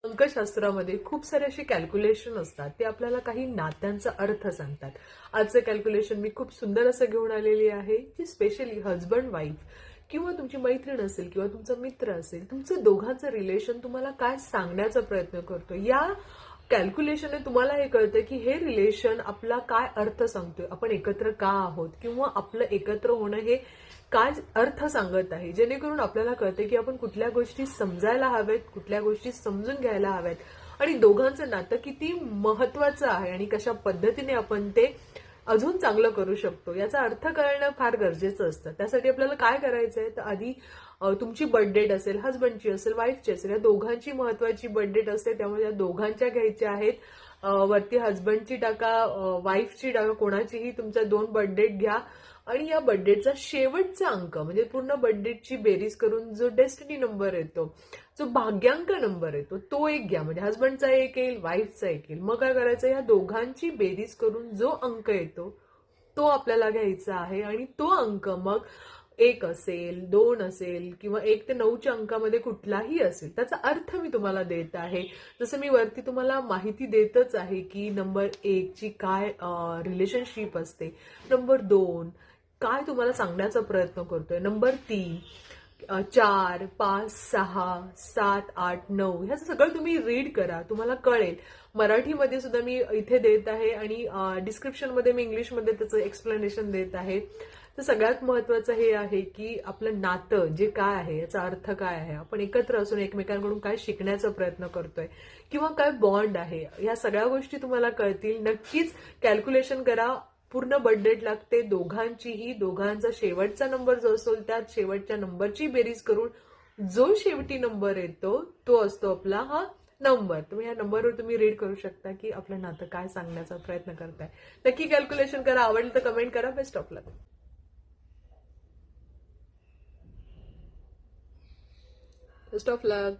अंकशास्त्रामध्ये खूप सारे असे कॅल्क्युलेशन असतात, ते आपल्याला काही नात्यांचा अर्थ सांगतात. आजचं कॅल्क्युलेशन मी खूप सुंदर असं घेऊन आलेली आहे, जी स्पेशली हजबंड वाईफ किंवा तुमची मैत्रीण असेल किंवा तुमचा मित्र असेल, तुमचं दोघांचं रिलेशन तुम्हाला काय सांगण्याचा प्रयत्न करतो. या कॅल्क्युलेशनने तुम्हाला हे कळतं की हे रिलेशन आपला काय अर्थ सांगतोय, आपण एकत्र का आहोत किंवा आपलं एकत्र होणं हे काय अर्थ सांगत आहे, जेणेकरून आपल्याला कळते की आपण कुठल्या गोष्टी समजायला हव्यात, कुठल्या गोष्टी समजून घ्यायला हव्यात आणि दोघांचं नातं किती महत्वाचं आहे आणि कशा पद्धतीने आपण ते अजून चांगलं करू शकतो याचा अर्थ कळणं फार गरजेचं असतं. त्यासाठी आपल्याला काय करायचंय तर आधी तुमची बर्थ डेट असेल, हजबंडची असेल, वाईफची असेल, या दोघांची महत्वाची बर्थ डेट असते, त्यामुळे या दोघांच्या घ्यायच्या आहेत. वरती हजबंडची टाका, वाईफची टाका, कोणाचीही तुमच्या 2 बर्थ डेट घ्या आणि या बर्थ डेटचा शेवटचा अंक म्हणजे पूर्ण बर्थ डेटची बेरीज करून जो डेस्टिनी नंबर येतो, जो भाग्यांक नंबर येतो, तो एक घ्या. म्हणजे हजबंडचा एक येईल, वाईफचा एक येईल. मग काय करायचं, या दोघांची बेरीज करून जो अंक येतो तो आपल्याला घ्यायचा आहे आणि तो अंक मग 1 असेल, 2 असेल किंवा 1 ते 9च्या अंकामध्ये कुठलाही असेल, त्याचा अर्थ मी तुम्हाला देत आहे. जसं मी वरती तुम्हाला माहिती देतच आहे की नंबर 1 ची काय रिलेशनशिप असते, नंबर 2 काय तुम्हाला सांगण्याचा प्रयत्न करतोय, नंबर 3 4, 5, 6, 7, 8, 9 ह्याचं सगळं तुम्ही रीड करा, तुम्हाला कळेल. मराठीमध्ये सुद्धा मी इथे देत आहे आणि डिस्क्रिप्शनमध्ये मी इंग्लिशमध्ये त्याचं एक्सप्लेनेशन देत आहे. तर सगळ्यात महत्वाचं हे आहे की आपलं नातं जे काय आहे, याचा अर्थ काय आहे, आपण एकत्र असून एकमेकांकडून काय शिकण्याचा प्रयत्न करतोय किंवा काय बॉन्ड आहे, या सगळ्या गोष्टी तुम्हाला कळतील. नक्कीच कॅल्क्युलेशन करा. पूर्ण बर्थ डेट लागते दोघांचीही, दोघांचा शेवटचा नंबर जो असतो त्या शेवटच्या नंबरची बेरीज करून जो शेवटी नंबर येतो तो असतो आपला हा नंबर. तुम्ही या नंबरवर तुम्ही रीड करू शकता की आपलं नातं काय सांगण्याचा प्रयत्न करताय. नक्की कॅल्क्युलेशन करा, आवडलं तर कमेंट करा. Best of luck. Best of luck.